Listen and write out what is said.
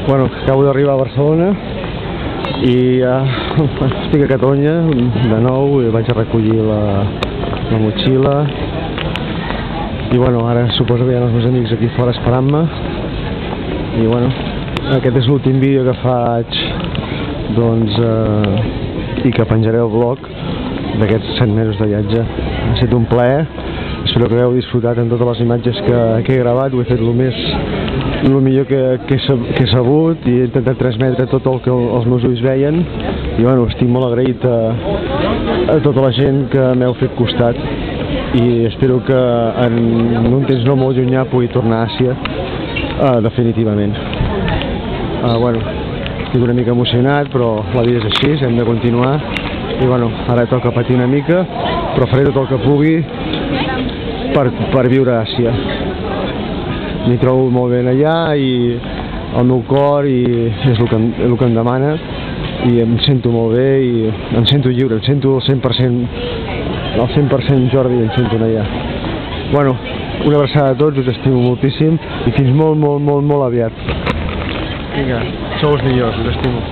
Bueno, acabo d'arribar a Barcelona i estic a Catalunya de nou i vaig a recollir la motxilla i bueno, ara suposo que hi ha els meus amics aquí fora esperant-me i bueno, aquest és l'últim vídeo que faig doncs i que penjaré al blog d'aquests 7 mesos de viatge. Ha estat un plaer, espero que hagueu disfrutat amb totes les imatges que he gravat, ho he fet el millor que he sabut i he intentat transmetre tot el que els meus ulls veien i bueno, estic molt agraït a tota la gent que m'heu fet costat i espero que en un temps no molt llunyà pugui tornar a Àsia definitivament. Bueno, estic una mica emocionat però la vida és així, hem de continuar i bueno, ara toca patir una mica però faré tot el que pugui per viure a Àsia. M'hi trobo molt bé allà i el meu cor és el que em demana i em sento molt bé i em sento lliure, em sento el 100% Jordi, em sento allà. Bueno, una abraçada a tots, us estimo moltíssim i fins molt aviat. Vinga, sou els millors, us estimo.